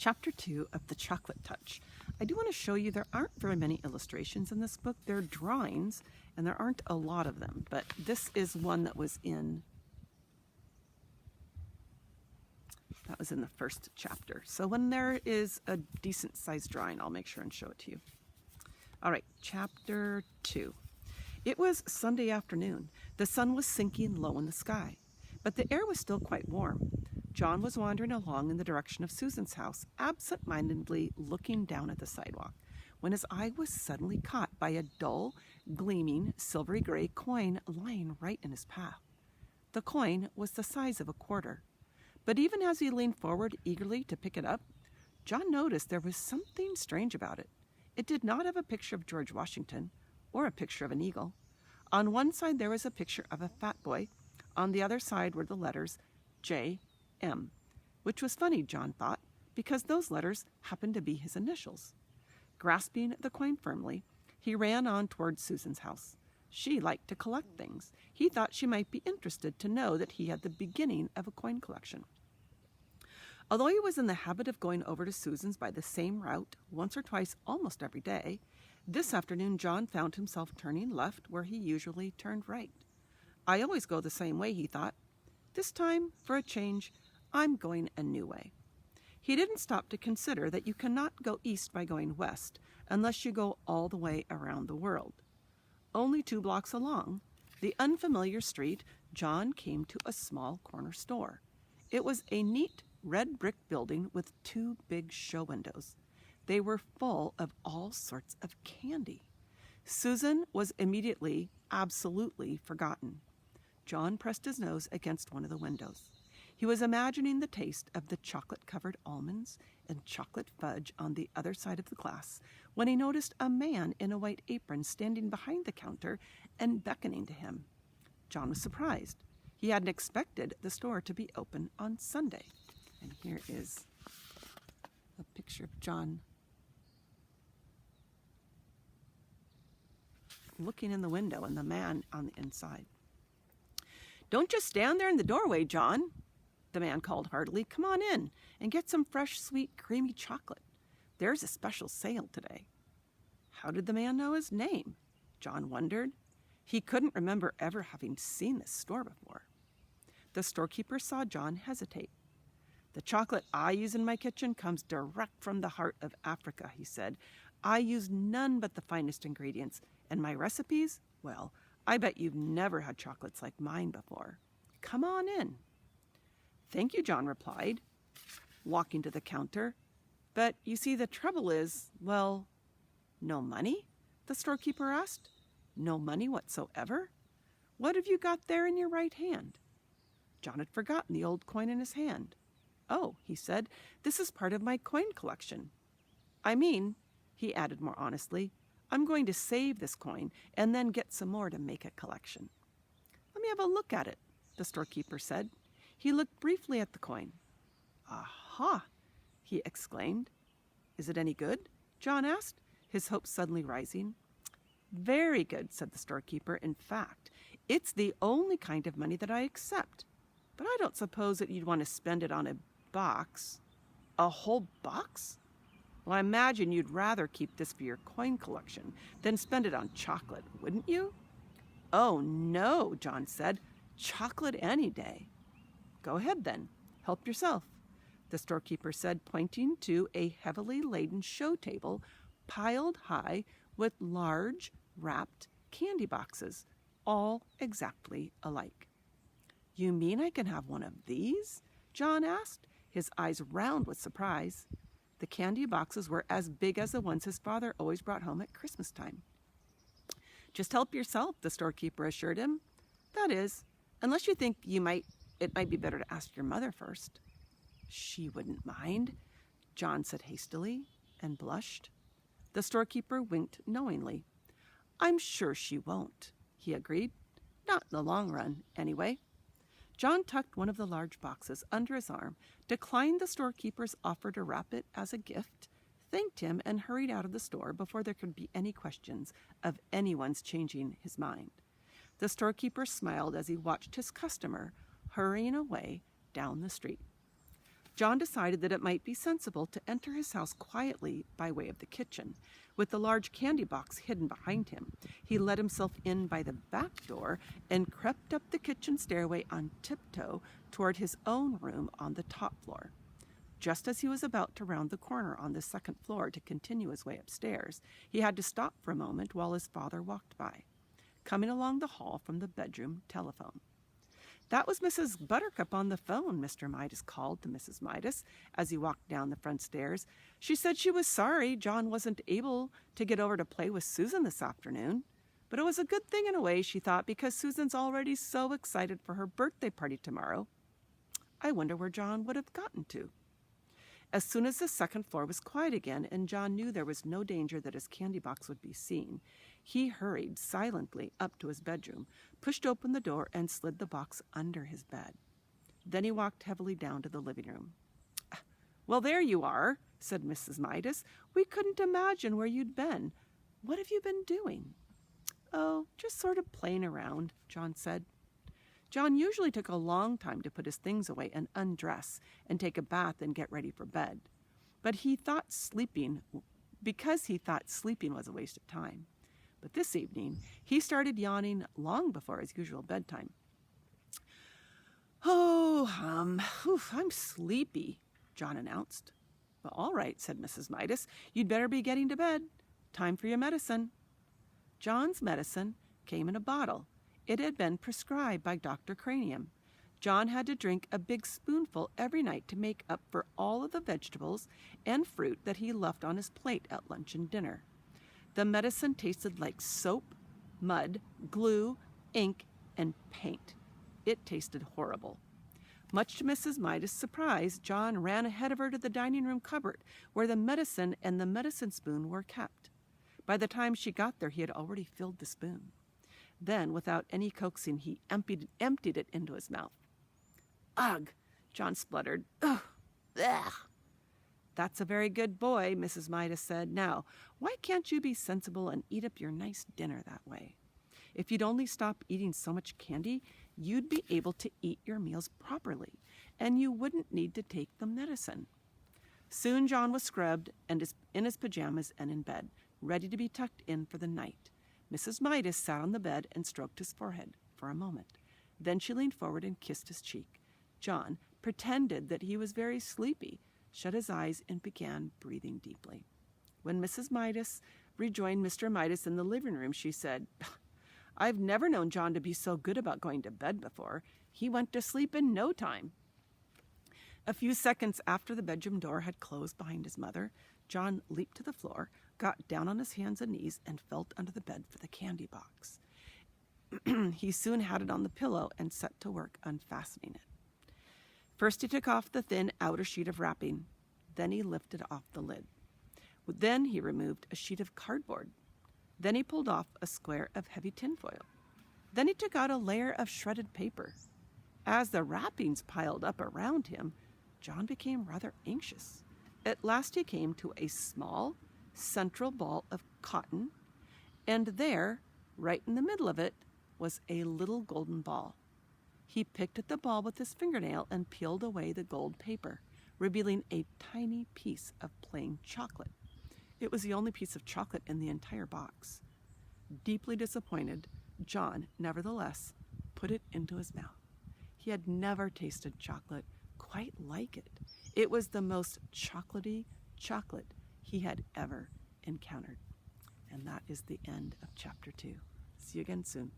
Chapter 2 of The Chocolate Touch. I do want to show you there aren't very many illustrations in this book. They're drawings, and there aren't a lot of them, but this is one that was in the first chapter. So when there is a decent sized drawing, I'll make sure and show it to you. All right, Chapter 2. It was Sunday afternoon. The sun was sinking low in the sky, but the air was still quite warm. John was wandering along in the direction of Susan's house, absent-mindedly looking down at the sidewalk, when his eye was suddenly caught by a dull, gleaming, silvery gray coin lying right in his path. The coin was the size of a quarter, but even as he leaned forward eagerly to pick it up, John noticed there was something strange about it. It did not have a picture of George Washington or a picture of an eagle. On one side there was a picture of a fat boy. On the other side were the letters J.M., which was funny, John thought, because those letters happened to be his initials. Grasping the coin firmly, he ran on toward Susan's house. She liked to collect things. He thought she might be interested to know that he had the beginning of a coin collection. Although he was in the habit of going over to Susan's by the same route once or twice almost every day, this afternoon John found himself turning left where he usually turned right. I always go the same way, he thought. This time, for a change, I'm going a new way. He didn't stop to consider that you cannot go east by going west unless you go all the way around the world. Only 2 blocks along the unfamiliar street, John came to a small corner store. It was a neat red brick building with 2 big show windows. They were full of all sorts of candy. Susan was immediately, absolutely forgotten. John pressed his nose against one of the windows. He was imagining the taste of the chocolate-covered almonds and chocolate fudge on the other side of the glass when he noticed a man in a white apron standing behind the counter and beckoning to him. John was surprised. He hadn't expected the store to be open on Sunday. And here is a picture of John looking in the window and the man on the inside. "Don't just stand there in the doorway, John," the man called heartily. "Come on in and get some fresh, sweet, creamy chocolate. There's a special sale today." How did the man know his name? John wondered. He couldn't remember ever having seen this store before. The storekeeper saw John hesitate. "The chocolate I use in my kitchen comes direct from the heart of Africa," he said. "I use none but the finest ingredients, and my recipes, well, I bet you've never had chocolates like mine before. Come on in." "Thank you," John replied, walking to the counter. "But you see, the trouble is, well..." "No money?" the storekeeper asked. "No money whatsoever? What have you got there in your right hand?" John had forgotten the old coin in his hand. "Oh," he said, "this is part of my coin collection. I mean," he added more honestly, "I'm going to save this coin and then get some more to make a collection." "Let me have a look at it," the storekeeper said. He looked briefly at the coin. "Aha!" he exclaimed. "Is it any good?" John asked, his hopes suddenly rising. "Very good," said the storekeeper. "In fact, it's the only kind of money that I accept. But I don't suppose that you'd want to spend it on a box." "A whole box? Well, I imagine you'd rather keep this for your coin collection than spend it on chocolate, wouldn't you?" "Oh, no," John said. "Chocolate any day." "Go ahead then. Help yourself," the storekeeper said, pointing to a heavily laden show table piled high with large, wrapped candy boxes, all exactly alike. "You mean I can have one of these?" John asked, his eyes round with surprise. The candy boxes were as big as the ones his father always brought home at Christmas time. "Just help yourself," the storekeeper assured him. "That is, unless you think it might be better to ask your mother first." "She wouldn't mind," John said hastily, and blushed. The storekeeper winked knowingly. "I'm sure she won't," he agreed. "Not in the long run, anyway." John tucked one of the large boxes under his arm, declined the storekeeper's offer to wrap it as a gift, thanked him, and hurried out of the store before there could be any questions of anyone's changing his mind. The storekeeper smiled as he watched his customer hurrying away down the street. John decided that it might be sensible to enter his house quietly by way of the kitchen. With the large candy box hidden behind him, he let himself in by the back door and crept up the kitchen stairway on tiptoe toward his own room on the top floor. Just as he was about to round the corner on the second floor to continue his way upstairs, he had to stop for a moment while his father walked by, coming along the hall from the bedroom telephone. "That was Mrs. Buttercup on the phone," Mr. Midas called to Mrs. Midas as he walked down the front stairs. "She said she was sorry John wasn't able to get over to play with Susan this afternoon. But it was a good thing in a way, she thought, because Susan's already so excited for her birthday party tomorrow. I wonder where John would have gotten to." As soon as the second floor was quiet again and John knew there was no danger that his candy box would be seen, he hurried silently up to his bedroom, pushed open the door, and slid the box under his bed. Then he walked heavily down to the living room. "Well, there you are," said Mrs. Midas. "We couldn't imagine where you'd been. What have you been doing?" "Oh, just sort of playing around," John said. John usually took a long time to put his things away and undress and take a bath and get ready for bed. But he thought sleeping was a waste of time. But this evening, he started yawning long before his usual bedtime. I'm sleepy," John announced. "Well, all right," said Mrs. Midas. "You'd better be getting to bed. Time for your medicine." John's medicine came in a bottle. It had been prescribed by Dr. Cranium. John had to drink a big spoonful every night to make up for all of the vegetables and fruit that he left on his plate at lunch and dinner. The medicine tasted like soap, mud, glue, ink, and paint. It tasted horrible. Much to Mrs. Midas' surprise, John ran ahead of her to the dining room cupboard where the medicine and the medicine spoon were kept. By the time she got there, he had already filled the spoon. Then, without any coaxing, he emptied it into his mouth. "Ugh!" John spluttered. "Ugh! Ugh!" "That's a very good boy," Mrs. Midas said. "Now, why can't you be sensible and eat up your nice dinner that way? If you'd only stop eating so much candy, you'd be able to eat your meals properly, and you wouldn't need to take the medicine." Soon John was scrubbed and in his pajamas and in bed, ready to be tucked in for the night. Mrs. Midas sat on the bed and stroked his forehead for a moment. Then she leaned forward and kissed his cheek. John pretended that he was very sleepy, shut his eyes, and began breathing deeply. When Mrs. Midas rejoined Mr. Midas in the living room, she said, "I've never known John to be so good about going to bed before. He went to sleep in no time." A few seconds after the bedroom door had closed behind his mother, John leaped to the floor, got down on his hands and knees, and felt under the bed for the candy box. He soon had it on the pillow and set to work unfastening it. First he took off the thin outer sheet of wrapping. Then he lifted off the lid. Then he removed a sheet of cardboard. Then he pulled off a square of heavy tinfoil. Then he took out a layer of shredded paper. As the wrappings piled up around him, John became rather anxious. At last he came to a small, central ball of cotton, and there, right in the middle of it, was a little golden ball. He picked at the ball with his fingernail and peeled away the gold paper, revealing a tiny piece of plain chocolate. It was the only piece of chocolate in the entire box. Deeply disappointed, John, nevertheless, put it into his mouth. He had never tasted chocolate quite like it. It was the most chocolatey chocolate he had ever encountered. And that is the end of chapter 2. See you again soon.